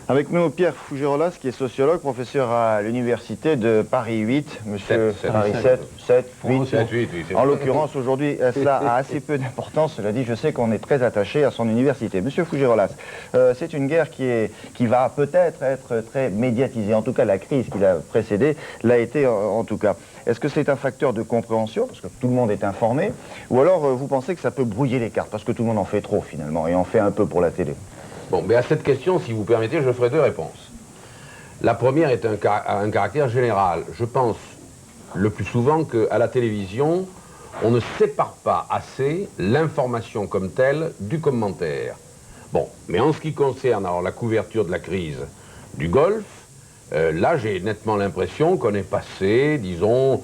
Avec nous, Pierre Fougerolas, qui est sociologue, professeur à l'université de Paris 8. Monsieur Paris 7, 8. 7, 8, oui, En l'occurrence, aujourd'hui, cela a assez peu d'importance. Cela dit, je sais qu'on est très attaché à son université. Monsieur Fougerolas, c'est une guerre qui va peut-être être très médiatisée. En tout cas, la crise qui l'a précédée l'a été en tout cas. Est-ce que c'est un facteur de compréhension, parce que tout le monde est informé, ou alors vous pensez que ça peut brouiller les cartes, parce que tout le monde en fait trop finalement, et en fait un peu pour la télé? Bon, mais à cette question, si vous permettez, je ferai deux réponses. La première est un caractère général. Je pense le plus souvent qu'à la télévision, on ne sépare pas assez l'information comme telle du commentaire. Bon, mais en ce qui concerne alors la couverture de la crise du Golfe, là j'ai nettement l'impression qu'on est passé, disons,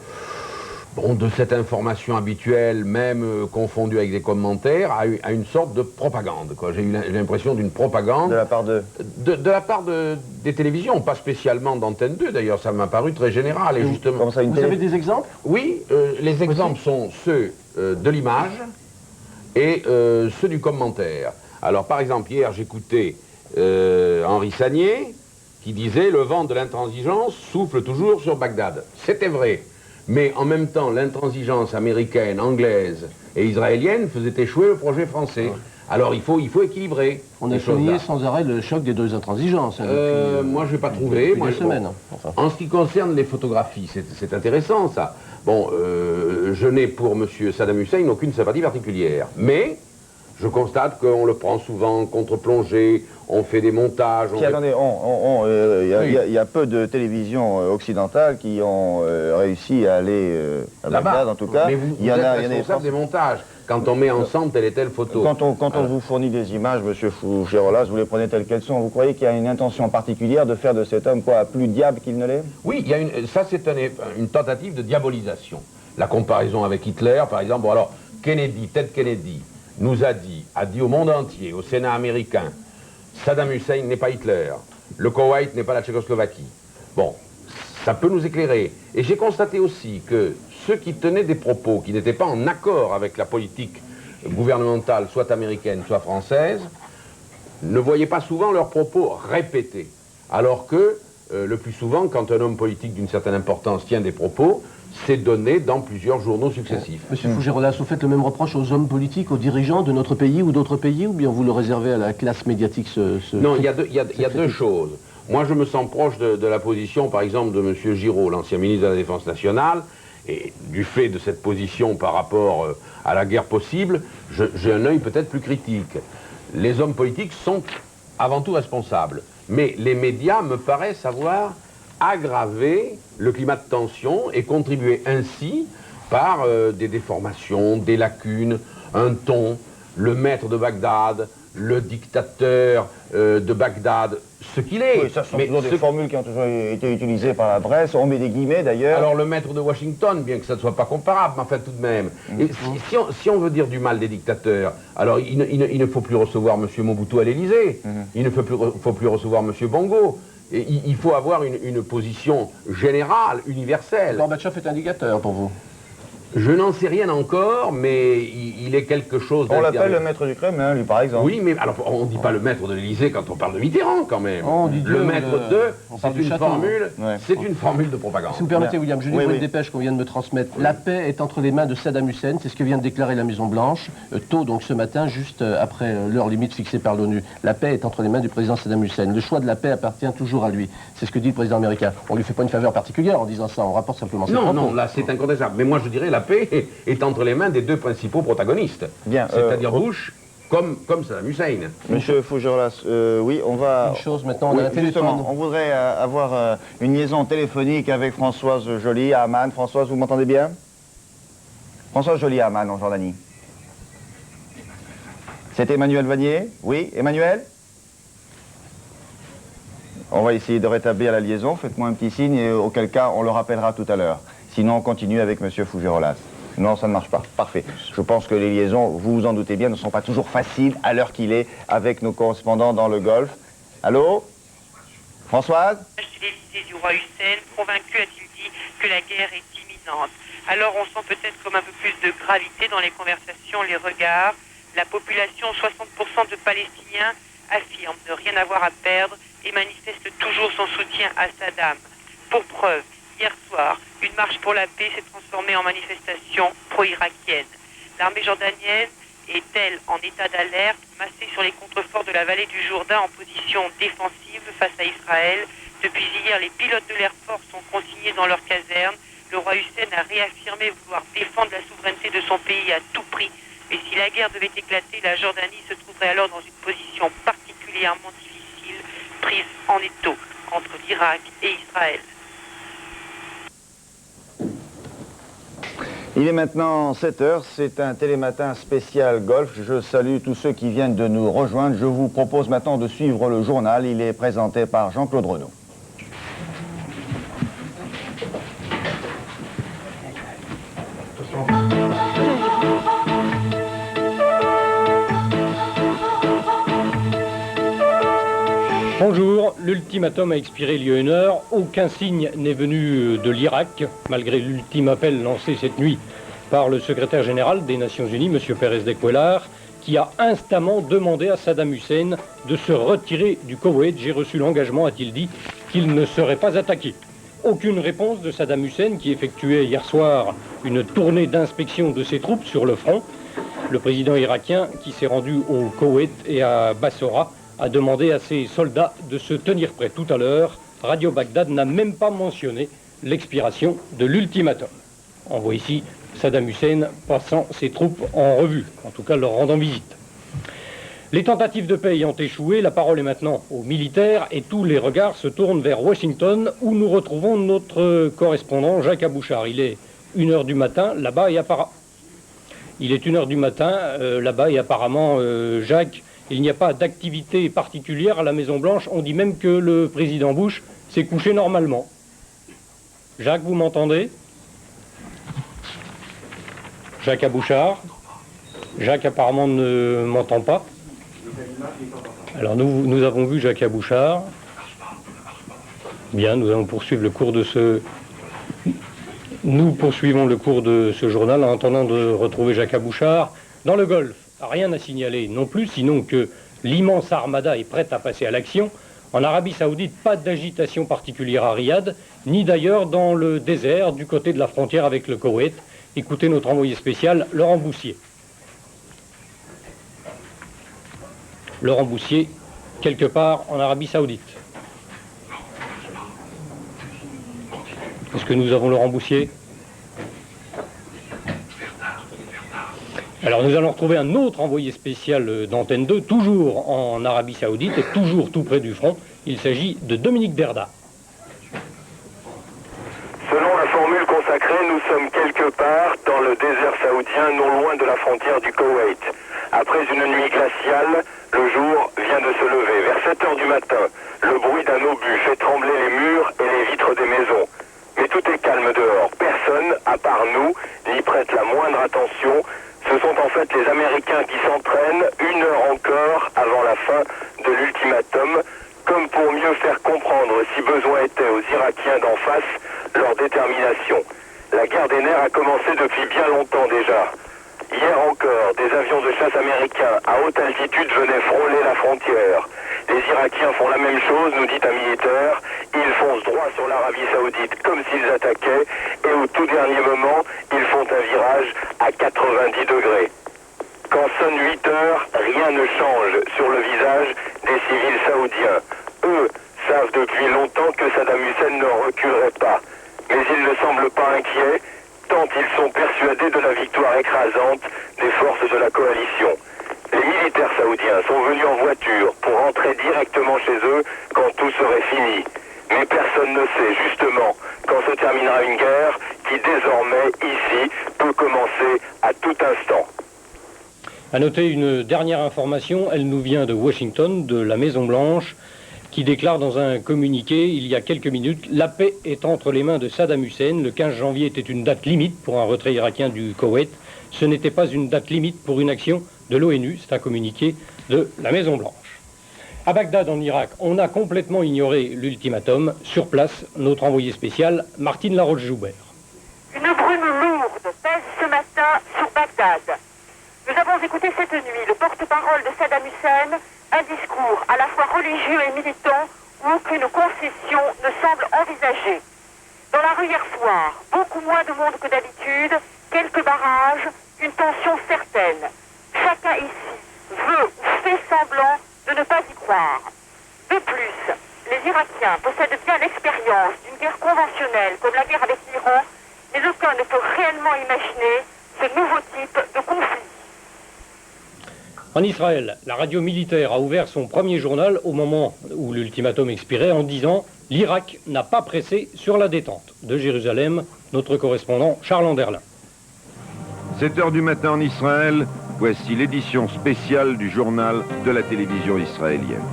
bon, de cette information habituelle, même confondue avec des commentaires, à une sorte de propagande, quoi. J'ai eu l'impression d'une propagande. De la part de De la part des télévisions, pas spécialement d'Antenne 2, d'ailleurs, ça m'a paru très général, et justement... Comme ça, Vous avez des exemples? Oui, les exemples sont ceux de l'image et ceux du commentaire. Alors, par exemple, hier, j'écoutais Henri Sagnier, qui disait « Le vent de l'intransigeance souffle toujours sur Bagdad ». C'était vrai. Mais en même temps, l'intransigeance américaine, anglaise et israélienne faisait échouer le projet français. Alors il faut équilibrer. On a souligné sans arrêt le choc des deux intransigences. Hein, depuis, moi, je n'ai pas trouvé. Depuis des semaines. Enfin. En ce qui concerne les photographies, c'est intéressant ça. Bon, je n'ai pour M. Saddam Hussein aucune sympathie particulière. Mais je constate qu'on le prend souvent en contre-plongée, on fait des montages... Puis attendez, il y a peu de télévisions occidentales qui ont réussi à aller à Bagdad, en tout cas. Mais vous il y en êtes a responsable des montages, quand on met ensemble telle et telle photo. Quand on vous fournit des images, monsieur Fougerolas, vous les prenez telles qu'elles sont, vous croyez qu'il y a une intention particulière de faire de cet homme, quoi, plus diable qu'il ne l'est? Oui, il y a ça c'est une tentative de diabolisation. La comparaison avec Hitler, par exemple, bon alors, Ted Kennedy, a dit au monde entier, au Sénat américain, Saddam Hussein n'est pas Hitler, le Koweït n'est pas la Tchécoslovaquie. Bon, ça peut nous éclairer. Et j'ai constaté aussi que ceux qui tenaient des propos qui n'étaient pas en accord avec la politique gouvernementale, soit américaine, soit française, ne voyaient pas souvent leurs propos répétés. Alors que, le plus souvent, quand un homme politique d'une certaine importance tient des propos, c'est donné dans plusieurs journaux successifs. Monsieur Fougerolas, vous faites le même reproche aux hommes politiques, aux dirigeants de notre pays ou d'autres pays, ou bien vous le réservez à la classe médiatique Non, il y a deux choses. Moi, je me sens proche de la position, par exemple, de M. Giraud, l'ancien ministre de la Défense nationale, et du fait de cette position par rapport à la guerre possible, j'ai un œil peut-être plus critique. Les hommes politiques sont avant tout responsables, mais les médias me paraissent avoir aggraver le climat de tension et contribuer ainsi par des déformations, des lacunes, un ton, le maître de Bagdad, le dictateur de Bagdad, ce qu'il est. Oui, ça sont toujours des formules qui ont toujours été utilisées par la presse, on met des guillemets d'ailleurs. Alors le maître de Washington, bien que ça ne soit pas comparable, mais enfin tout de même. Et si on veut dire du mal des dictateurs, alors il ne faut plus recevoir M. Mobutu à l'Élysée, il ne faut plus recevoir M. Bongo. Et il faut avoir une position générale, universelle. Gorbatchev est un dictateur pour vous? Je n'en sais rien encore, mais il est quelque chose... On l'appelle le maître du Kremlin, lui, par exemple. Oui, mais alors on ne dit pas le maître de l'Élysée quand on parle de Mitterrand, quand même. On dit le maître c'est une formule de propagande. Si vous permettez, William, je lis une dépêche qu'on vient de me transmettre. La paix est entre les mains de Saddam Hussein, c'est ce que vient de déclarer la Maison-Blanche, tôt, donc ce matin, juste après l'heure limite fixée par l'ONU. La paix est entre les mains du président Saddam Hussein. Le choix de la paix appartient toujours à lui. C'est ce que dit le président américain. On ne lui fait pas une faveur particulière en disant ça, on rapporte simplement ses propos. Non, là c'est incontestable. Mais moi je dirais la paix est entre les mains des deux principaux protagonistes. C'est-à-dire Bush comme Saddam Hussein. Monsieur Fougerolas, oui, on va... Une chose maintenant, on a un téléphone. On voudrait avoir une liaison téléphonique avec Françoise Joly à Amman. Françoise, vous m'entendez bien? Françoise Joly à Amman, en Jordanie. C'est Emmanuel Vanier? Oui, Emmanuel? On va essayer de rétablir la liaison. Faites-moi un petit signe et auquel cas on le rappellera tout à l'heure. Sinon, on continue avec Monsieur Fougerolas. Non, ça ne marche pas. Parfait. Je pense que les liaisons, vous vous en doutez bien, ne sont pas toujours faciles à l'heure qu'il est avec nos correspondants dans le Golfe. Allô? Françoise? L'Élysée du roi Hussein, convaincu, a-t-il dit, que la guerre est imminente. Alors on sent peut-être comme un peu plus de gravité dans les conversations, les regards. La population, 60% de Palestiniens, affirment ne rien avoir à perdre et manifeste toujours son soutien à Saddam. Pour preuve, hier soir, une marche pour la paix s'est transformée en manifestation pro-irakienne. L'armée jordanienne est-elle en état d'alerte, massée sur les contreforts de la vallée du Jourdain en position défensive face à Israël? Depuis hier, les pilotes de l'Air Force sont consignés dans leur caserne. Le roi Hussein a réaffirmé vouloir défendre la souveraineté de son pays à tout prix. Mais si la guerre devait éclater, la Jordanie se trouverait alors dans une position particulièrement difficile, prise en étau entre l'Irak et Israël. Il est maintenant 7 h, c'est un télématin spécial golf. Je salue tous ceux qui viennent de nous rejoindre. Je vous propose maintenant de suivre le journal. Il est présenté par Jean-Claude Renaud. Bonjour, l'ultimatum a expiré il y a 1 heure. Aucun signe n'est venu de l'Irak, malgré l'ultime appel lancé cette nuit par le secrétaire général des Nations Unies, M. Pérez de Cuellar, qui a instamment demandé à Saddam Hussein de se retirer du Koweït. J'ai reçu l'engagement, a-t-il dit, qu'il ne serait pas attaqué. Aucune réponse de Saddam Hussein, qui effectuait hier soir une tournée d'inspection de ses troupes sur le front. Le président irakien, qui s'est rendu au Koweït et à Bassora, a demandé à ses soldats de se tenir prêts. Tout à l'heure, Radio Bagdad n'a même pas mentionné l'expiration de l'ultimatum. On voit ici Saddam Hussein passant ses troupes en revue, en tout cas leur rendant visite. Les tentatives de paix ayant échoué, la parole est maintenant aux militaires et tous les regards se tournent vers Washington où nous retrouvons notre correspondant Jacques Abouchard. Il est 1 h du matin là-bas et apparemment... Il est 1 h du matin là-bas et apparemment, Jacques, il n'y a pas d'activité particulière à la Maison-Blanche. On dit même que le président Bush s'est couché normalement. Jacques, vous m'entendez? Jacques Abouchard? Jacques apparemment ne m'entend pas. Alors nous avons vu Jacques Abouchard. Bien, nous allons poursuivre le cours de ce... Nous poursuivons le cours de ce journal en attendant de retrouver Jacques Abouchard. Dans le Golfe, rien à signaler non plus, sinon que l'immense armada est prête à passer à l'action. En Arabie Saoudite, pas d'agitation particulière à Riyad, ni d'ailleurs dans le désert du côté de la frontière avec le Koweït. Écoutez notre envoyé spécial, Laurent Boussier. Laurent Boussier, quelque part en Arabie Saoudite. Est-ce que nous avons Laurent Boussier? Alors nous allons retrouver un autre envoyé spécial d'Antenne 2, toujours en Arabie Saoudite et toujours tout près du front. Il s'agit de Dominique Derda. Selon la formule consacrée, nous sommes quelque part dans le désert saoudien, non loin de la frontière du Koweït. Après une nuit glaciale, le jour vient de se lever. Vers 7 h du matin, le bruit d'un obus fait trembler les murs et les vitres des maisons. Mais tout est calme dehors. Personne, à part nous, n'y prête la moindre attention. Ce sont en fait les Américains qui s'entraînent 1 heure encore avant la fin de l'ultimatum, comme pour mieux faire comprendre, si besoin était, aux Irakiens d'en face leur détermination. La guerre des nerfs a commencé depuis bien longtemps déjà. Hier encore, des avions de chasse américains à haute altitude venaient frôler la frontière. Les Irakiens font la même chose, nous dit un militaire. Ils foncent droit sur l'Arabie Saoudite comme s'ils attaquaient et au tout dernier moment, ils font un virage à 90 degrés. Quand sonne 8 heures, rien ne change sur le visage des civils saoudiens. Eux savent depuis longtemps que Saddam Hussein ne reculerait pas. Mais ils ne semblent pas inquiets, tant ils sont persuadés de la victoire écrasante des forces de la coalition. Les militaires saoudiens sont venus en voiture pour entrer directement chez eux quand tout serait fini. Mais personne ne sait justement quand se terminera une guerre qui désormais, ici, peut commencer à tout instant. À noter une dernière information, elle nous vient de Washington, de la Maison-Blanche, qui déclare dans un communiqué, il y a quelques minutes, « La paix est entre les mains de Saddam Hussein. Le 15 janvier était une date limite pour un retrait irakien du Koweït. Ce n'était pas une date limite pour une action de l'ONU. » C'est un communiqué de la Maison-Blanche. À Bagdad, en Irak, on a complètement ignoré l'ultimatum. Sur place, notre envoyé spécial, Martine Laroche-Joubert. Une brume lourde pèse ce matin sur Bagdad. Nous avons écouté cette nuit le porte-parole de Saddam Hussein, un discours à la fois religieux et militant où aucune concession ne semble envisagée. Dans la rue hier soir, beaucoup moins de monde que d'habitude, quelques barrages, une tension certaine. Chacun ici veut ou fait semblant de ne pas y croire. De plus, les Irakiens possèdent bien l'expérience d'une guerre conventionnelle comme la guerre avec l'Iran, mais aucun ne peut réellement imaginer ce nouveau type de conflit. En Israël, la radio militaire a ouvert son premier journal au moment où l'ultimatum expirait en disant « L'Irak n'a pas pressé sur la détente ». De Jérusalem, notre correspondant Charles Anderlin. 7 h du matin en Israël, voici l'édition spéciale du journal de la télévision israélienne.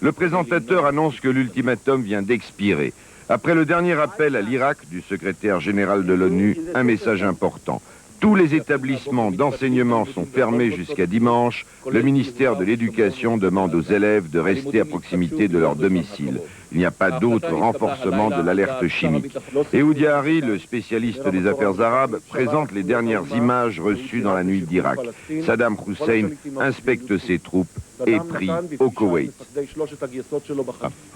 Le présentateur annonce que l'ultimatum vient d'expirer. Après le dernier appel à l'Irak du secrétaire général de l'ONU, un message important. Tous les établissements d'enseignement sont fermés jusqu'à dimanche. Le ministère de l'Éducation demande aux élèves de rester à proximité de leur domicile. Il n'y a pas d'autre renforcement de l'alerte chimique. Ehud Yahari, le spécialiste des affaires arabes, présente les dernières images reçues dans la nuit d'Irak. Saddam Hussein inspecte ses troupes et prie au Koweït.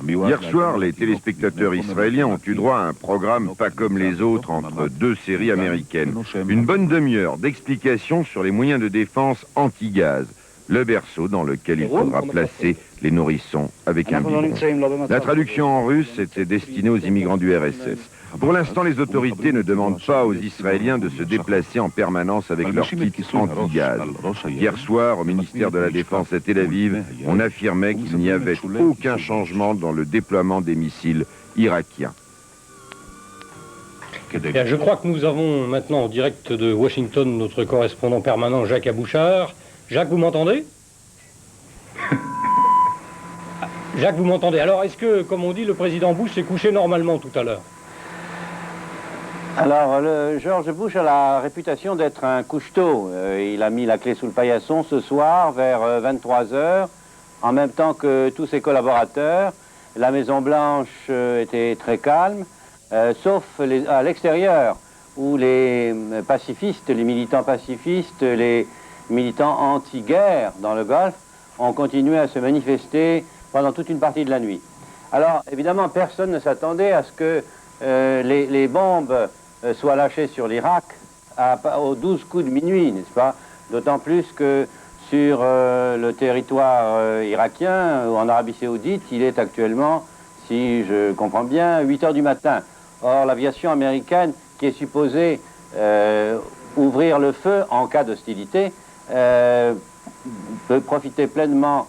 Hier soir, les téléspectateurs israéliens ont eu droit à un programme pas comme les autres entre deux séries américaines. Une bonne demi-heure d'explications sur les moyens de défense anti-gaz, le berceau dans lequel il faudra placer les nourrissons avec un biberon. La traduction en russe était destinée aux immigrants du RSS. Pour l'instant, les autorités ne demandent pas aux Israéliens de se déplacer en permanence avec leur kit anti-gaz. Hier soir, au ministère de la Défense à Tel Aviv, on affirmait qu'il n'y avait aucun changement dans le déploiement des missiles irakiens. Bien, je crois que nous avons maintenant en direct de Washington notre correspondant permanent Jacques Abouchard. Jacques, vous m'entendez? Jacques, vous m'entendez? Alors, est-ce que, comme on dit, le président Bush s'est couché normalement tout à l'heure? Alors, George Bush a la réputation d'être un couche-tôt. Il a mis la clé sous le paillasson ce soir vers 23 h, en même temps que tous ses collaborateurs. La Maison-Blanche était très calme, sauf à l'extérieur, où les pacifistes, les militants pacifistes, les militants anti-guerre dans le Golfe ont continué à se manifester pendant toute une partie de la nuit. Alors, évidemment, personne ne s'attendait à ce que les bombes soient lâchées sur l'Irak aux 12 coups de minuit, n'est-ce pas? D'autant plus que sur le territoire irakien, ou en Arabie Saoudite, il est actuellement, si je comprends bien, 8 h du matin. Or, l'aviation américaine, qui est supposée ouvrir le feu en cas d'hostilité, peut profiter pleinement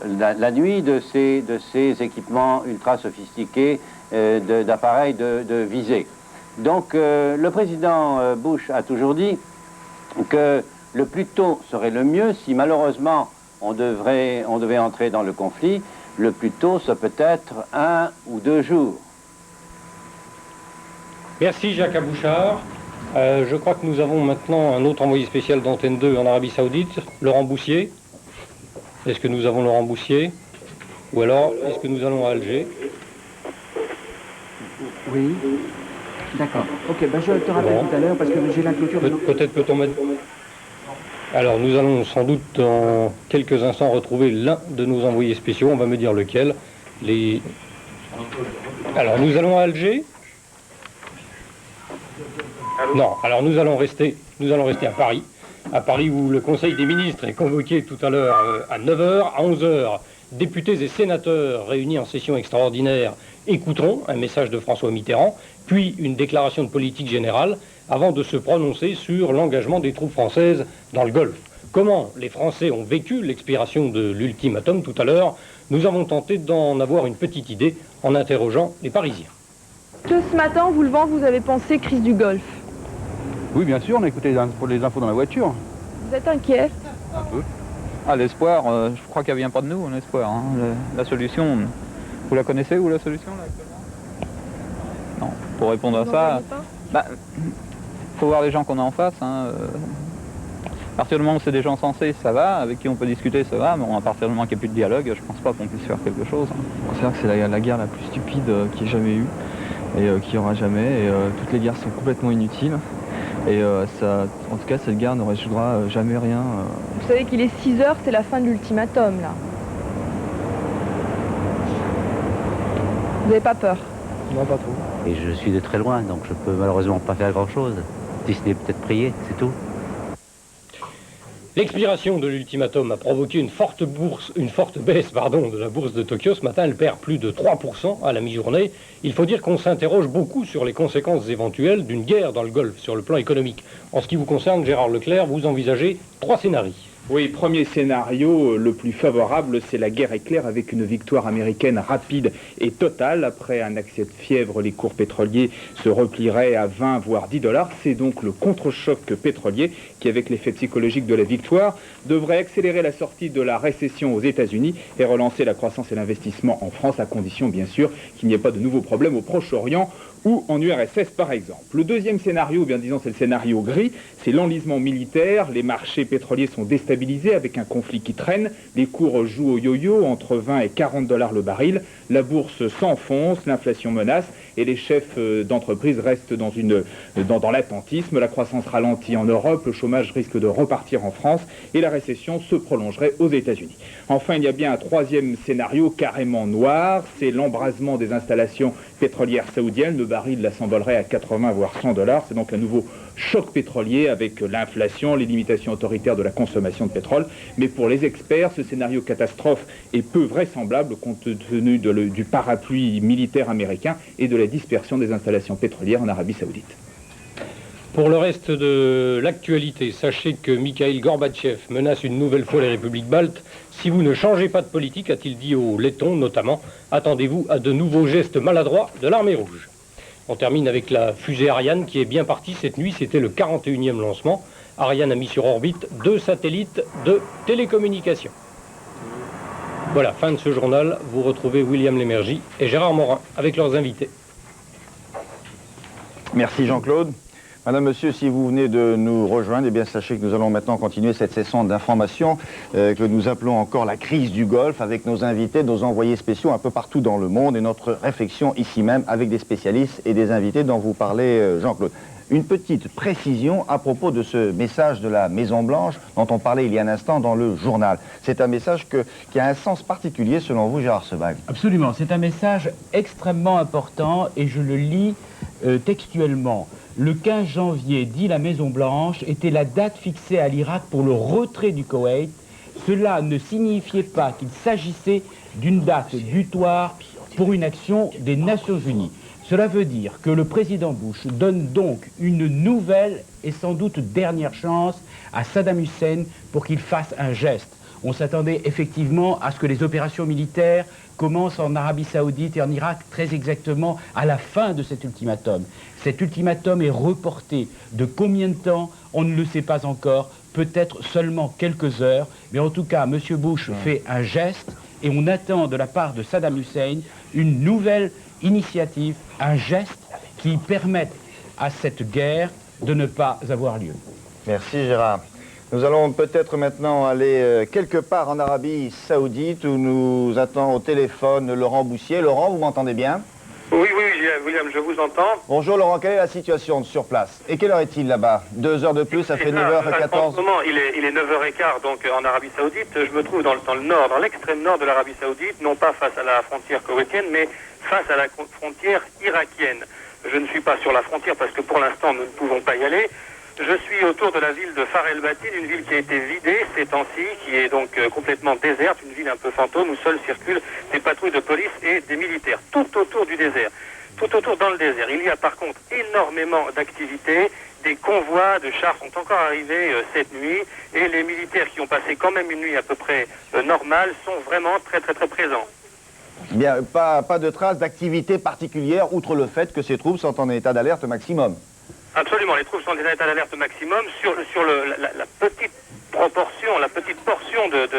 la nuit de ces équipements ultra sophistiqués d'appareils de visée. Donc le président Bush a toujours dit que le plus tôt serait le mieux. Si malheureusement on devait entrer dans le conflit, le plus tôt ça peut être 1 ou 2 jours. Merci Jacques Abouchard. Je crois que nous avons maintenant un autre envoyé spécial d'Antenne 2 en Arabie Saoudite, Laurent Boussier. Est-ce que nous avons Laurent Boussier? Ou alors, est-ce que nous allons à Alger? Oui. D'accord. Ok, ben je te rappelle tout à l'heure parce que j'ai la clôture. Peut-être peut-on mettre... Alors, nous allons sans doute dans quelques instants retrouver l'un de nos envoyés spéciaux. On va me dire lequel. Alors, nous allons à Alger? Non, alors nous allons rester à Paris où le Conseil des ministres est convoqué tout à l'heure à 9 h, à 11 h. Députés et sénateurs réunis en session extraordinaire écouteront un message de François Mitterrand, puis une déclaration de politique générale, avant de se prononcer sur l'engagement des troupes françaises dans le Golfe. Comment les Français ont vécu l'expiration de l'ultimatum tout à l'heure, nous avons tenté d'en avoir une petite idée en interrogeant les Parisiens. Que ce matin, en vous levant, vous avez pensé crise du Golfe? Oui, bien sûr, on a écouté les infos dans la voiture. Vous êtes inquiet? Un peu. Ah, l'espoir, je crois qu'elle vient pas de nous, l'espoir. Hein. La solution, vous la connaissez, vous, la solution, là, actuellement? Non, pour répondre à ça, faut voir les gens qu'on a en face. Hein. À partir du moment où c'est des gens sensés, ça va, avec qui on peut discuter, ça va, mais à partir du moment qu'il n'y a plus de dialogue, je pense pas qu'on puisse faire quelque chose. Hein. Je considère que c'est la guerre la plus stupide qu'il y ait jamais eu, et qu'il n'y aura jamais, et toutes les guerres sont complètement inutiles. Et en tout cas, cette guerre ne résoudra jamais rien. Vous savez qu'il est 6 h, c'est la fin de l'ultimatum, là. Vous n'avez pas peur? Non, pas trop. Et je suis de très loin, donc je peux malheureusement pas faire grand-chose. Si ce n'est peut-être prier, c'est tout. L'expiration de l'ultimatum a provoqué une forte baisse de la bourse de Tokyo. Ce matin, elle perd plus de 3% à la mi-journée. Il faut dire qu'on s'interroge beaucoup sur les conséquences éventuelles d'une guerre dans le Golfe sur le plan économique. En ce qui vous concerne, Gérard Leclerc, vous envisagez 3 scénarios. Oui, premier scénario, le plus favorable, c'est la guerre éclair avec une victoire américaine rapide et totale. Après un accès de fièvre, les cours pétroliers se replieraient à 20 voire 10 $. C'est donc le contre-choc pétrolier qui, avec l'effet psychologique de la victoire, devrait accélérer la sortie de la récession aux États-Unis et relancer la croissance et l'investissement en France, à condition bien sûr qu'il n'y ait pas de nouveaux problèmes au Proche-Orient ou en URSS par exemple. Le deuxième scénario, ou bien disons c'est le scénario gris, c'est l'enlisement militaire. Les marchés pétroliers sont déstabilisés avec un conflit qui traîne. Les cours jouent au yo-yo entre 20 et 40 $ le baril. La bourse s'enfonce, l'inflation menace et les chefs d'entreprise restent dans l'attentisme. La croissance ralentit en Europe, le chômage risque de repartir en France et la récession se prolongerait aux États-Unis. Enfin, il y a bien un troisième scénario carrément noir, c'est l'embrasement des installations pétrolières saoudiennes. Le baril s'envolerait à 80 voire 100 $. C'est donc un nouveau choc pétrolier avec l'inflation, les limitations autoritaires de la consommation de pétrole. Mais pour les experts, ce scénario catastrophe est peu vraisemblable compte tenu du parapluie militaire américain et de la dispersion des installations pétrolières en Arabie Saoudite. Pour le reste de l'actualité, sachez que Mikhail Gorbatchev menace une nouvelle fois les républiques baltes. Si vous ne changez pas de politique, a-t-il dit aux Lettons notamment, attendez-vous à de nouveaux gestes maladroits de l'armée rouge. On termine avec la fusée Ariane qui est bien partie cette nuit. C'était le 41e lancement. Ariane a mis sur orbite 2 satellites de télécommunications. Voilà, fin de ce journal. Vous retrouvez William Lémergie et Gérard Morin avec leurs invités. Merci Jean-Claude. Madame, Monsieur, si vous venez de nous rejoindre, eh bien sachez que nous allons maintenant continuer cette session d'information que nous appelons encore la crise du Golfe avec nos invités, nos envoyés spéciaux un peu partout dans le monde et notre réflexion ici même avec des spécialistes et des invités dont vous parlez, Jean-Claude. Une petite précision à propos de ce message de la Maison-Blanche dont on parlait il y a un instant dans le journal. C'est un message qui a un sens particulier selon vous, Gérard Sebag. Absolument, c'est un message extrêmement important et je le lis textuellement. Le 15 janvier, dit la Maison-Blanche, était la date fixée à l'Irak pour le retrait du Koweït. Cela ne signifiait pas qu'il s'agissait d'une date butoir pour une action des Nations Unies. Cela veut dire que le président Bush donne donc une nouvelle et sans doute dernière chance à Saddam Hussein pour qu'il fasse un geste. On s'attendait effectivement à ce que les opérations militaires commencent en Arabie Saoudite et en Irak très exactement à la fin de cet ultimatum. Cet ultimatum est reporté de combien de temps? On ne le sait pas encore, peut-être seulement quelques heures, mais en tout cas, M. Bush fait un geste et on attend de la part de Saddam Hussein une nouvelle initiative, un geste qui permette à cette guerre de ne pas avoir lieu. Merci Gérard. Nous allons peut-être maintenant aller quelque part en Arabie Saoudite où nous attend au téléphone Laurent Boussier. Laurent, vous m'entendez bien? Oui, William, je vous entends. Bonjour Laurent, quelle est la situation sur place? Et quelle heure est-il là-bas? 2 heures de plus, ça fait 9h14. En ce moment, il est 9h15, donc en Arabie Saoudite. Je me trouve dans le nord, dans l'extrême nord de l'Arabie Saoudite, non pas face à la frontière koweïtienne, mais face à la frontière irakienne. Je ne suis pas sur la frontière parce que pour l'instant, nous ne pouvons pas y aller. Je suis autour de la ville de Far el-Batin, une ville qui a été vidée ces temps-ci, qui est donc complètement déserte, une ville un peu fantôme où seuls circulent des patrouilles de police et des militaires, tout autour du désert, tout autour dans le désert. Il y a par contre énormément d'activités, des convois de chars sont encore arrivés cette nuit et les militaires qui ont passé quand même une nuit à peu près normale sont vraiment très présents. Bien, pas de traces d'activité particulière, outre le fait que ces troupes sont en état d'alerte maximum. Absolument, les troupes sont en état d'alerte maximum sur la petite proportion, la petite portion de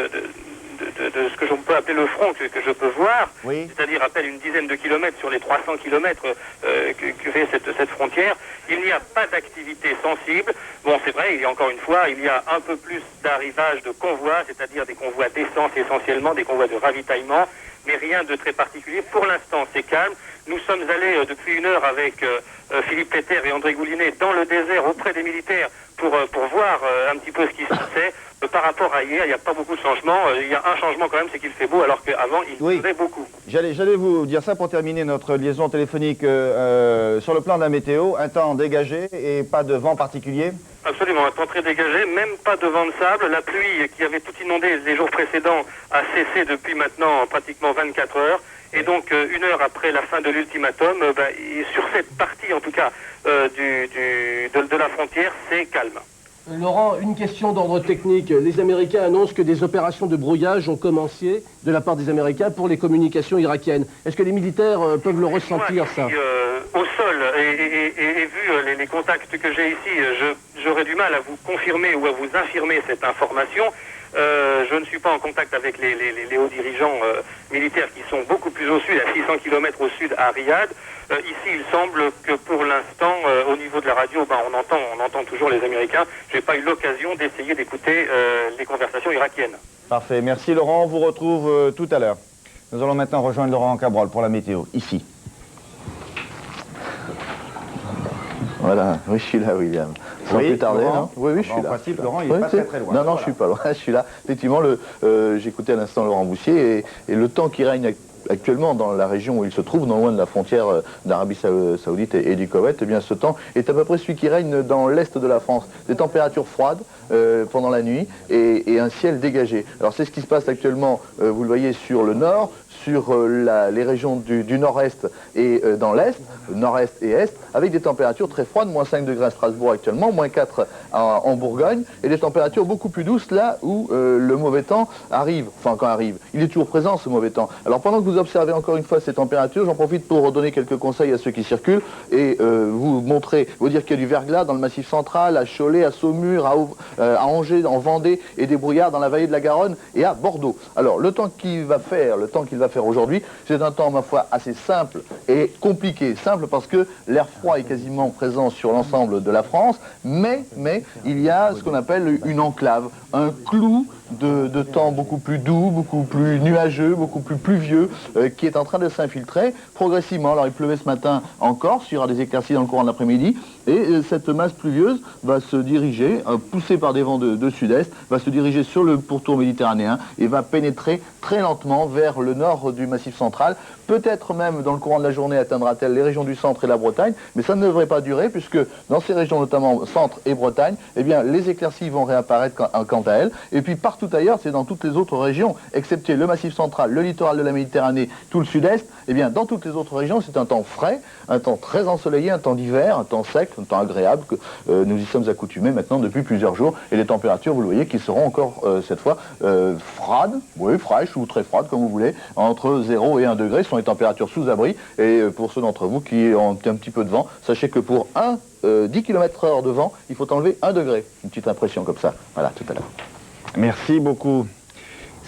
ce que je peux appeler le front que je peux voir, oui. C'est-à-dire à peine une dizaine de kilomètres sur les 300 kilomètres que fait cette frontière. Il n'y a pas d'activité sensible. Bon, c'est vrai, il y a encore une fois, il y a un peu plus d'arrivage de convois, c'est-à-dire des convois d'essence essentiellement, des convois de ravitaillement, mais rien de très particulier. Pour l'instant, c'est calme. Nous sommes allés depuis 1 heure avec Philippe Péter et André Goulinet dans le désert auprès des militaires pour voir un petit peu ce qui se passait. Par rapport à hier, il n'y a pas beaucoup de changements. Il y a un changement quand même, c'est qu'il fait beau, alors qu'avant, il faisait beaucoup. J'allais vous dire ça pour terminer notre liaison téléphonique. Sur le plan de la météo, un temps dégagé et pas de vent particulier? Absolument, un temps très dégagé, même pas de vent de sable. La pluie qui avait tout inondé les jours précédents a cessé depuis maintenant pratiquement 24 heures. Et donc, une heure après la fin de l'ultimatum, sur cette partie, en tout cas, de la frontière, c'est calme. Laurent, une question d'ordre technique. Les Américains annoncent que des opérations de brouillage ont commencé de la part des Américains pour les communications irakiennes. Est-ce que les militaires peuvent le ressentir, ça? Au sol, et vu les contacts que j'ai ici, j'aurais du mal à vous confirmer ou à vous infirmer cette information. Je ne suis pas en contact avec les hauts dirigeants militaires qui sont beaucoup plus au sud, à 600 km au sud, à Riyad. Ici, il semble que pour l'instant, au niveau de la radio, on entend toujours les Américains. Je n'ai pas eu l'occasion d'essayer d'écouter les conversations irakiennes. Parfait. Merci Laurent. On vous retrouve tout à l'heure. Nous allons maintenant rejoindre Laurent Cabrol pour la météo, ici. Voilà, oui, je suis là, William. Sans plus tarder, non? Oui, je suis là. En principe, Laurent, il n'est pas très loin. Non, je suis pas loin, je suis là. Effectivement, j'écoutais à l'instant Laurent Boussier, et le temps qui règne actuellement dans la région où il se trouve, non loin de la frontière d'Arabie Saoudite et du Koweït, eh bien ce temps est à peu près celui qui règne dans l'est de la France. Des températures froides pendant la nuit et un ciel dégagé. Alors c'est ce qui se passe actuellement, vous le voyez, sur le nord, sur les régions du nord-est et dans l'est, nord-est et est, avec des températures très froides, moins 5 degrés à Strasbourg actuellement, moins 4 en Bourgogne, et des températures beaucoup plus douces là où le mauvais temps arrive, enfin quand arrive, il est toujours présent ce mauvais temps. Alors pendant que vous observez encore une fois ces températures, j'en profite pour donner quelques conseils à ceux qui circulent et vous montrer, vous dire qu'il y a du verglas dans le Massif central, à Cholet, à Saumur, à Angers, en Vendée, et des brouillards dans la vallée de la Garonne et à Bordeaux. Alors le temps qu'il va faire aujourd'hui, c'est un temps, ma foi, assez simple et compliqué. Simple parce que l'air froid est quasiment présent sur l'ensemble de la France, mais il y a ce qu'on appelle une enclave, un clou de temps beaucoup plus doux, beaucoup plus nuageux, beaucoup plus pluvieux, qui est en train de s'infiltrer progressivement. Alors il pleuvait ce matin en Corse, il y aura des éclaircies dans le courant de l'après-midi, et cette masse pluvieuse va se diriger, poussée par des vents de sud-est, va se diriger sur le pourtour méditerranéen et va pénétrer très lentement vers le nord du Massif central. Peut-être même dans le courant de la journée atteindra-t-elle les régions du centre et la Bretagne, mais ça ne devrait pas durer puisque dans ces régions, notamment centre et Bretagne, eh bien les éclaircies vont réapparaître quant à elles. Et puis partout ailleurs, c'est dans toutes les autres régions, excepté le Massif central, le littoral de la Méditerranée, tout le sud-est, eh bien dans toutes les autres régions, c'est un temps frais, un temps très ensoleillé, un temps d'hiver, un temps sec, un temps agréable que nous y sommes accoutumés maintenant depuis plusieurs jours. Et les températures, vous le voyez, qui seront encore cette fois froides, oui, fraîches ou très froides comme vous voulez, entre 0 et 1 degré. Ce sont les températures sous abri. Et pour ceux d'entre vous qui ont un petit peu de vent, sachez que pour 10 km/h de vent, il faut enlever 1 degré. Une petite impression comme ça. Voilà, tout à l'heure. Merci beaucoup.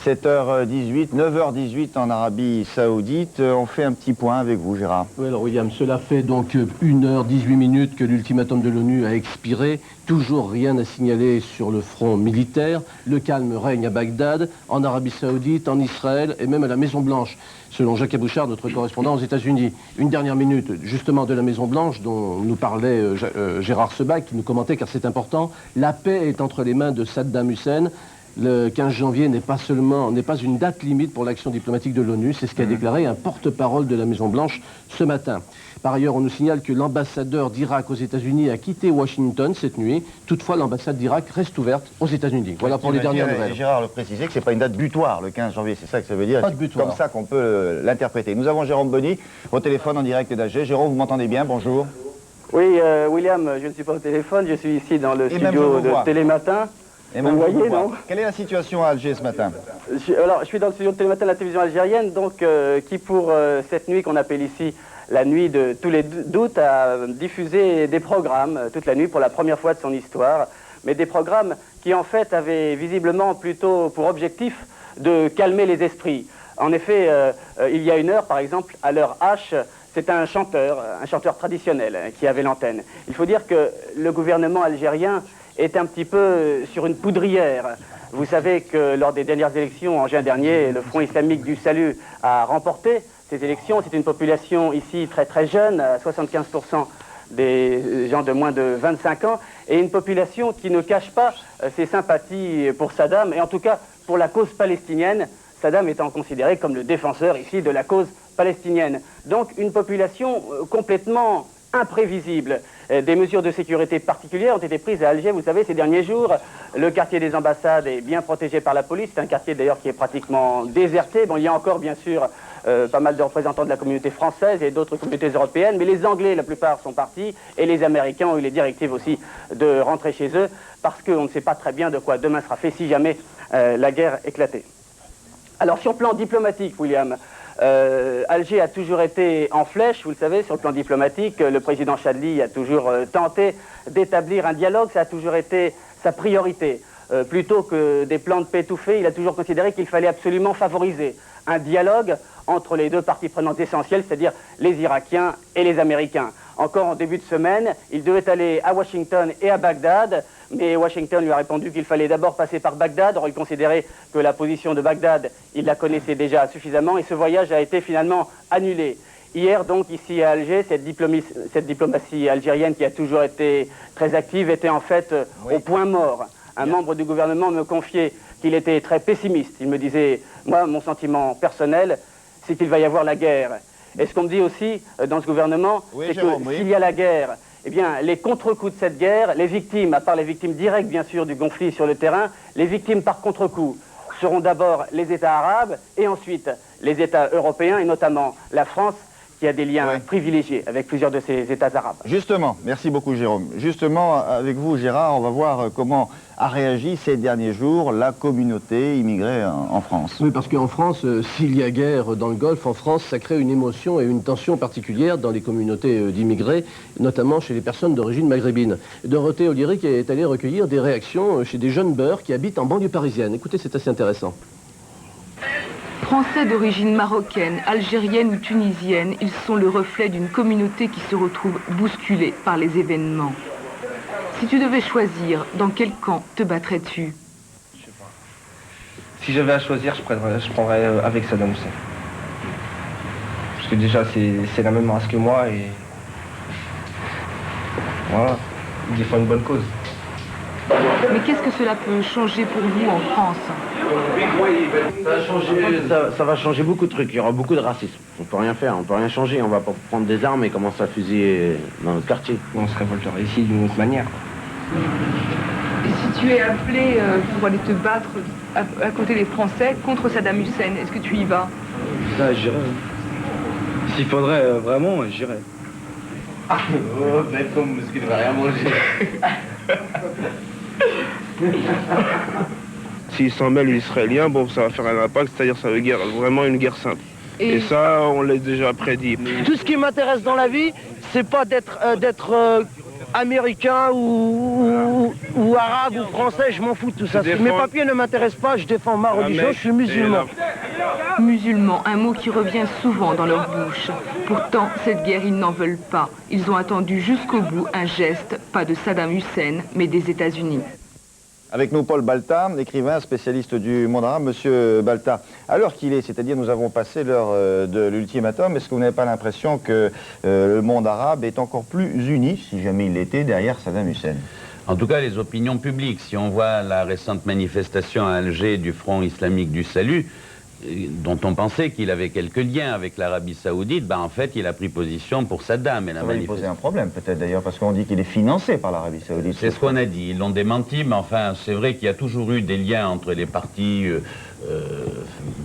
7h18, 9h18 en Arabie Saoudite. On fait un petit point avec vous, Gérard. Oui, alors William, cela fait donc 1h18 que l'ultimatum de l'ONU a expiré. Toujours rien à signaler sur le front militaire. Le calme règne à Bagdad, en Arabie Saoudite, en Israël et même à la Maison-Blanche, selon Jacques Abouchard, notre correspondant aux États-Unis. Une dernière minute, justement, de la Maison-Blanche, dont nous parlait Gérard Sebag, qui nous commentait, car c'est important. La paix est entre les mains de Saddam Hussein. Le 15 janvier n'est pas une date limite pour l'action diplomatique de l'ONU, c'est ce qu'a déclaré un porte-parole de la Maison-Blanche ce matin. Par ailleurs, on nous signale que l'ambassadeur d'Irak aux États-Unis a quitté Washington cette nuit. Toutefois, l'ambassade d'Irak reste ouverte aux États-Unis. Voilà pour les dernières nouvelles. Gérard le précisait que ce n'est pas une date butoir, le 15 janvier, c'est ça que ça veut dire. Pas de butoir. Comme ça qu'on peut l'interpréter. Nous avons Jérôme Bonny au téléphone en direct d'Alger. Jérôme, vous m'entendez bien? Bonjour. Oui, William, je ne suis pas au téléphone, je suis ici dans le studio de Télématin. Et vous voyez, non? Quelle est la situation à Alger ce matin? Je suis dans le studio de Télématin de la télévision algérienne, donc qui pour cette nuit qu'on appelle ici la nuit de tous les doutes a diffusé des programmes toute la nuit pour la première fois de son histoire, mais des programmes qui en fait avaient visiblement plutôt pour objectif de calmer les esprits. En effet, il y a une heure par exemple, à l'heure H, c'est un chanteur traditionnel qui avait l'antenne. Il faut dire que le gouvernement algérien est un petit peu sur une poudrière. Vous savez que lors des dernières élections, en juin dernier, le Front islamique du salut a remporté ces élections. C'est une population ici très très jeune, 75% des gens de moins de 25 ans, et une population qui ne cache pas ses sympathies pour Saddam, et en tout cas pour la cause palestinienne, Saddam étant considéré comme le défenseur ici de la cause palestinienne. Donc une population complètement imprévisible. Des mesures de sécurité particulières ont été prises à Alger, vous savez, ces derniers jours. Le quartier des ambassades est bien protégé par la police. C'est un quartier d'ailleurs qui est pratiquement déserté. Bon, il y a encore bien sûr pas mal de représentants de la communauté française et d'autres communautés européennes, mais les Anglais, la plupart, sont partis, et les Américains ont eu les directives aussi de rentrer chez eux, parce qu'on ne sait pas très bien de quoi demain sera fait si jamais la guerre éclatait. Alors sur le plan diplomatique, William, Alger a toujours été en flèche, vous le savez, sur le plan diplomatique. Le président Chadli a toujours tenté d'établir un dialogue, ça a toujours été sa priorité. Plutôt que des plans de paix étouffés, il a toujours considéré qu'il fallait absolument favoriser un dialogue entre les deux parties prenantes essentielles, c'est-à-dire les Irakiens et les Américains. Encore en début de semaine, il devait aller à Washington et à Bagdad, mais Washington lui a répondu qu'il fallait d'abord passer par Bagdad. Or, il considérait que la position de Bagdad, il la connaissait déjà suffisamment, et ce voyage a été finalement annulé. Hier, donc, ici à Alger, cette diplomatie algérienne qui a toujours été très active était en fait au point mort. Un membre du gouvernement me confiait qu'il était très pessimiste. Il me disait, moi, mon sentiment personnel, c'est qu'il va y avoir la guerre. Et ce qu'on me dit aussi dans ce gouvernement, c'est que s'il y a la guerre, eh bien, les contre-coups de cette guerre, les victimes, à part les victimes directes, bien sûr, du conflit sur le terrain, les victimes par contre-coup seront d'abord les États arabes et ensuite les États européens, et notamment la France, qui a des liens privilégiés avec plusieurs de ces États arabes. Justement, merci beaucoup Jérôme. Justement, avec vous Gérard, on va voir comment a réagi ces derniers jours la communauté immigrée en France. Oui, parce qu'en France, s'il y a guerre dans le Golfe, en France, ça crée une émotion et une tension particulière dans les communautés d'immigrés, notamment chez les personnes d'origine maghrébine. Dorothée Olyric est allée recueillir des réactions chez des jeunes beurs qui habitent en banlieue parisienne. Écoutez, c'est assez intéressant. Français d'origine marocaine, algérienne ou tunisienne, ils sont le reflet d'une communauté qui se retrouve bousculée par les événements. Si tu devais choisir, dans quel camp te battrais-tu? Je sais pas. Si j'avais à choisir, je prendrais avec Saddam Hussein. Parce que déjà, c'est la même race que moi et... Voilà, il défend une bonne cause. Mais qu'est-ce que cela peut changer pour vous en France? Ça va changer beaucoup de trucs, il y aura beaucoup de racisme. On peut rien faire, on peut rien changer, on va pas prendre des armes et commencer à fusiller dans notre quartier. On se révoltera ici d'une autre manière. Et si tu es appelé pour aller te battre à côté des Français contre Saddam Hussein, est-ce que tu y vas? Ça, j'irai. S'il faudrait vraiment, j'irai. Ah, bête comme parce qu'il ne va rien manger. S'ils s'en mêlent les Israéliens, bon, ça va faire un impact, c'est-à-dire ça veut dire vraiment une guerre simple. Et ça, on l'a déjà prédit. Tout ce qui m'intéresse dans la vie, c'est pas d'être américain ou arabe ou français, je m'en fous de tout ça. Mes papiers ne m'intéressent pas, je défends ma religion, je suis musulman. Musulmans, un mot qui revient souvent dans leur bouche. Pourtant, cette guerre, ils n'en veulent pas. Ils ont attendu jusqu'au bout un geste, pas de Saddam Hussein, mais des États-Unis. Avec nous, Paul Balta, écrivain, spécialiste du monde arabe. Monsieur Balta, à l'heure qu'il est, c'est-à-dire nous avons passé l'heure de l'ultimatum, est-ce que vous n'avez pas l'impression que le monde arabe est encore plus uni, si jamais il l'était, derrière Saddam Hussein? En tout cas, les opinions publiques. Si on voit la récente manifestation à Alger du Front islamique du salut, dont on pensait qu'il avait quelques liens avec l'Arabie saoudite, ben en fait, il a pris position pour Saddam. Et ça va lui poser un problème, peut-être d'ailleurs, parce qu'on dit qu'il est financé par l'Arabie saoudite. C'est ce qu'on a dit. Ils l'ont démenti, mais enfin, c'est vrai qu'il y a toujours eu des liens entre les partis,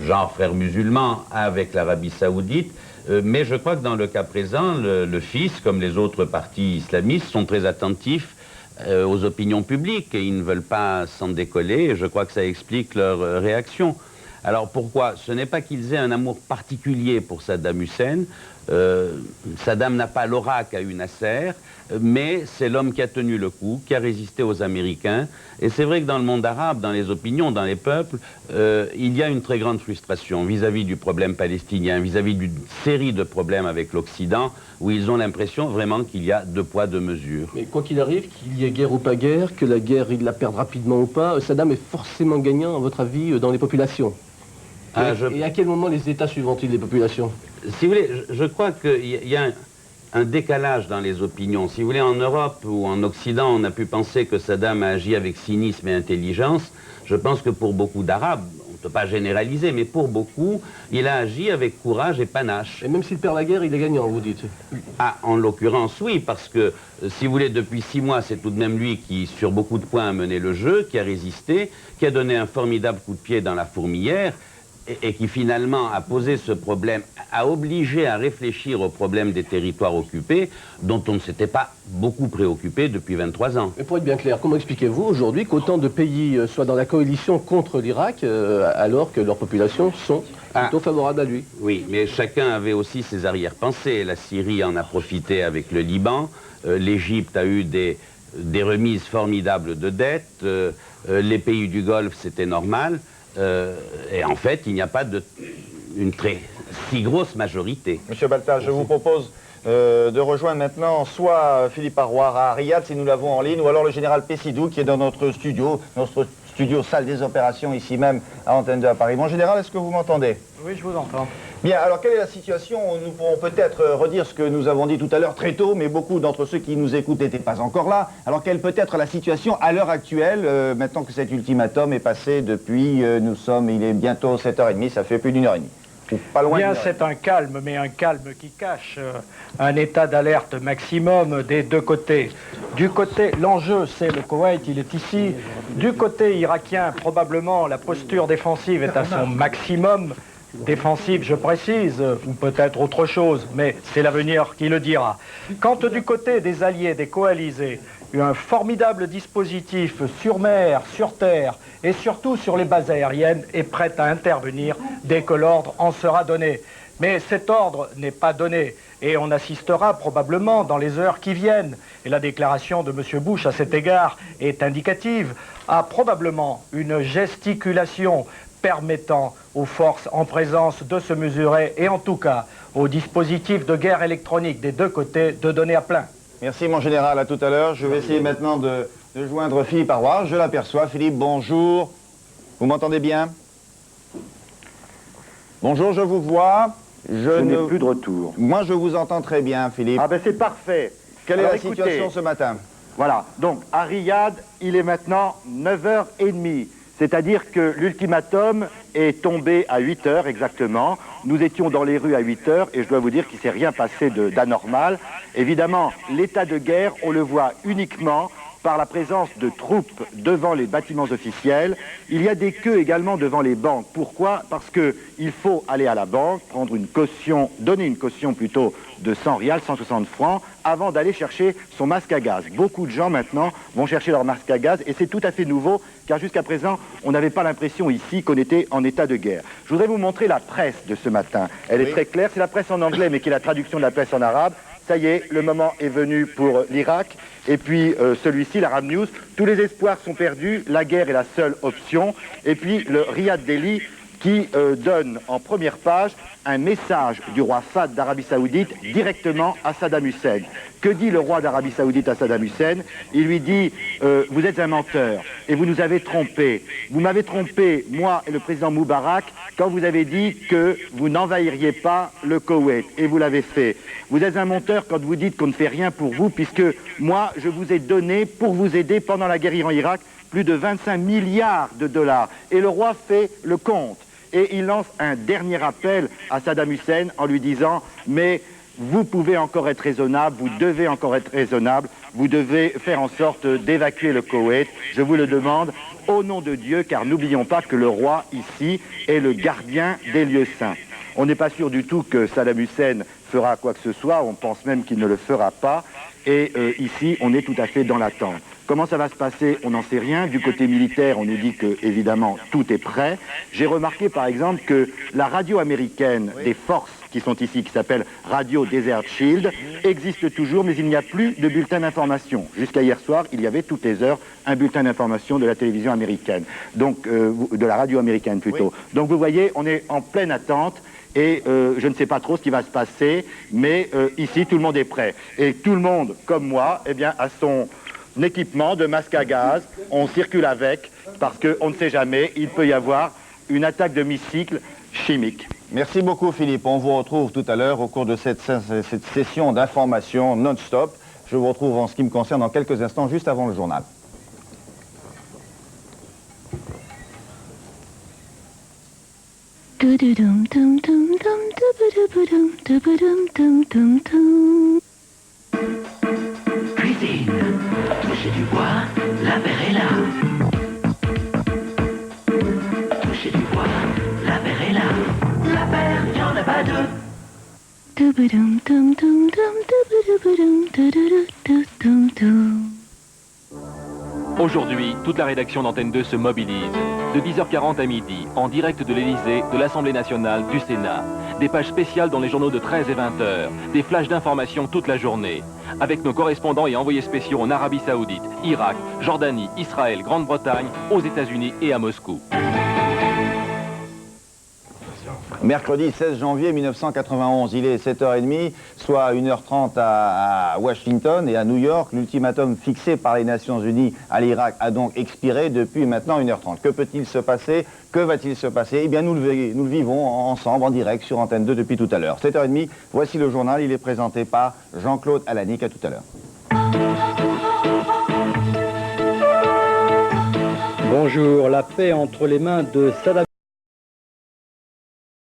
genre frères musulmans, avec l'Arabie saoudite. Mais je crois que dans le cas présent, le FIS, comme les autres partis islamistes, sont très attentifs aux opinions publiques et ils ne veulent pas s'en décoller. Et je crois que ça explique leur réaction. Alors pourquoi? Ce n'est pas qu'ils aient un amour particulier pour Saddam Hussein. Saddam n'a pas l'aura qu'a eu Nasser, mais c'est l'homme qui a tenu le coup, qui a résisté aux Américains. Et c'est vrai que dans le monde arabe, dans les opinions, dans les peuples, il y a une très grande frustration vis-à-vis du problème palestinien, vis-à-vis d'une série de problèmes avec l'Occident, où ils ont l'impression vraiment qu'il y a deux poids, deux mesures. Mais quoi qu'il arrive, qu'il y ait guerre ou pas guerre, que la guerre, il la perde rapidement ou pas, Saddam est forcément gagnant, à votre avis, dans les populations. Et à quel moment les États suivront-ils les populations? Si vous voulez, je crois qu'il y a un décalage dans les opinions. Si vous voulez, en Europe ou en Occident, on a pu penser que Saddam a agi avec cynisme et intelligence. Je pense que pour beaucoup d'Arabes, on ne peut pas généraliser, mais pour beaucoup, il a agi avec courage et panache. Et même s'il perd la guerre, il est gagnant, vous dites? Ah, en l'occurrence, oui, parce que, si vous voulez, depuis 6 mois, c'est tout de même lui qui, sur beaucoup de points, a mené le jeu, qui a résisté, qui a donné un formidable coup de pied dans la fourmilière, et qui finalement a posé ce problème, a obligé à réfléchir au problème des territoires occupés, dont on ne s'était pas beaucoup préoccupé depuis 23 ans. Mais pour être bien clair, comment expliquez-vous aujourd'hui qu'autant de pays soient dans la coalition contre l'Irak, alors que leurs populations sont plutôt favorables à lui? Oui, mais chacun avait aussi ses arrière-pensées. La Syrie en a profité avec le Liban, l'Égypte a eu des remises formidables de dettes, les pays du Golfe, c'était normal. Et en fait, il n'y a pas une très si grosse majorité. Monsieur Balta, je vous propose de rejoindre maintenant soit Philippe Arroir à Riyad, si nous l'avons en ligne, ou alors le général Pessidou, qui est dans notre studio salle des opérations, ici même, à Antenne 2 à Paris. Mon général, est-ce que vous m'entendez? Oui, je vous entends. Bien, alors quelle est la situation? Nous pourrons peut-être redire ce que nous avons dit tout à l'heure très tôt, mais beaucoup d'entre ceux qui nous écoutent n'étaient pas encore là. Alors quelle peut être la situation à l'heure actuelle, maintenant que cet ultimatum est passé depuis, il est bientôt 7h30, ça fait plus d'1h30. Pas loin. Bien, c'est un calme, mais un calme qui cache un état d'alerte maximum des deux côtés. Du côté, l'enjeu, c'est le Koweït, il est ici. Du côté irakien, probablement, la posture défensive est à son maximum. Défensive, je précise, ou peut-être autre chose, mais c'est l'avenir qui le dira. Quant du côté des alliés, des coalisés, un formidable dispositif sur mer, sur terre et surtout sur les bases aériennes est prêt à intervenir dès que l'ordre en sera donné. Mais cet ordre n'est pas donné et on assistera probablement dans les heures qui viennent, et la déclaration de M. Bush à cet égard est indicative, à probablement une gesticulation permettant aux forces en présence de se mesurer et en tout cas aux dispositifs de guerre électronique des deux côtés de donner à plein. Merci mon général, à tout à l'heure. Je vais essayer maintenant de joindre Philippe Arroir. Je l'aperçois. Philippe, bonjour. Vous m'entendez bien? Bonjour, je vous vois. Je n'ai plus de retour. Moi, je vous entends très bien, Philippe. Ah ben c'est parfait. Quelle est la situation ce matin? Voilà, donc à Riyad, il est maintenant 9h30. C'est-à-dire que l'ultimatum est tombé à 8h exactement. Nous étions dans les rues à 8h et je dois vous dire qu'il ne s'est rien passé d'anormal. Évidemment, l'état de guerre, on le voit uniquement par la présence de troupes devant les bâtiments officiels. Il y a des queues également devant les banques. Pourquoi? Parce qu'il faut aller à la banque, prendre une caution, donner une caution plutôt de 100 rials, 160 francs, avant d'aller chercher son masque à gaz. Beaucoup de gens maintenant vont chercher leur masque à gaz et c'est tout à fait nouveau car jusqu'à présent, on n'avait pas l'impression ici qu'on était en état de guerre. Je voudrais vous montrer la presse de ce matin. Elle est très claire, c'est la presse en anglais mais qui est la traduction de la presse en arabe. Ça y est, le moment est venu pour l'Irak. Et puis celui-ci, l'Arab News, tous les espoirs sont perdus, la guerre est la seule option. Et puis le Riyad Daily qui donne en première page un message du roi Fahd d'Arabie Saoudite directement à Saddam Hussein. Que dit le roi d'Arabie Saoudite à Saddam Hussein? Il lui dit vous êtes un menteur et vous nous avez trompés. Vous m'avez trompé, moi et le président Moubarak, quand vous avez dit que vous n'envahiriez pas le Koweït, et vous l'avez fait. Vous êtes un menteur quand vous dites qu'on ne fait rien pour vous, puisque moi, je vous ai donné, pour vous aider pendant la guerre Iran-Irak, plus de 25 milliards de dollars. Et le roi fait le compte. Et il lance un dernier appel à Saddam Hussein en lui disant « Mais vous pouvez encore être raisonnable, vous devez encore être raisonnable, vous devez faire en sorte d'évacuer le Koweït. Je vous le demande au nom de Dieu, car n'oublions pas que le roi, ici, est le gardien des lieux saints. » On n'est pas sûr du tout que Saddam Hussein fera quoi que ce soit, on pense même qu'il ne le fera pas. Et ici, on est tout à fait dans l'attente. Comment ça va se passer? On n'en sait rien. Du côté militaire, on nous dit que, évidemment, tout est prêt. J'ai remarqué, par exemple, que la radio américaine des forces qui sont ici, qui s'appelle Radio Desert Shield, existe toujours, mais il n'y a plus de bulletin d'information. Jusqu'à hier soir, il y avait toutes les heures un bulletin d'information de la télévision américaine, donc de la radio américaine plutôt. Oui. Donc vous voyez, on est en pleine attente. Et je ne sais pas trop ce qui va se passer, mais ici, tout le monde est prêt. Et tout le monde, comme moi, eh bien, a son équipement de masque à gaz. On circule avec, parce qu'on ne sait jamais, il peut y avoir une attaque de missiles chimiques. Merci beaucoup Philippe. On vous retrouve tout à l'heure au cours de cette session d'information non-stop. Je vous retrouve en ce qui me concerne dans quelques instants, juste avant le journal. Cuisine, touchez du bois, la paire est là. Touchez du bois, la paire est là. La paire, il n'y en a pas deux. Aujourd'hui, toute la rédaction d'Antenne 2 se mobilise. De 10h40 à midi, en direct de l'Élysée, de l'Assemblée nationale, du Sénat. Des pages spéciales dans les journaux de 13 et 20h. Des flashs d'informations toute la journée. Avec nos correspondants et envoyés spéciaux en Arabie Saoudite, Irak, Jordanie, Israël, Grande-Bretagne, aux États-Unis et à Moscou. Mercredi 16 janvier 1991, il est 7h30, soit 1h30 à Washington et à New York. L'ultimatum fixé par les Nations Unies à l'Irak a donc expiré depuis maintenant 1h30. Que peut-il se passer? Que va-t-il se passer? Eh bien, nous le vivons ensemble, en direct, sur Antenne 2 depuis tout à l'heure. 7h30, voici le journal, il est présenté par Jean-Claude Alanic. À tout à l'heure. Bonjour, la paix entre les mains de Saddam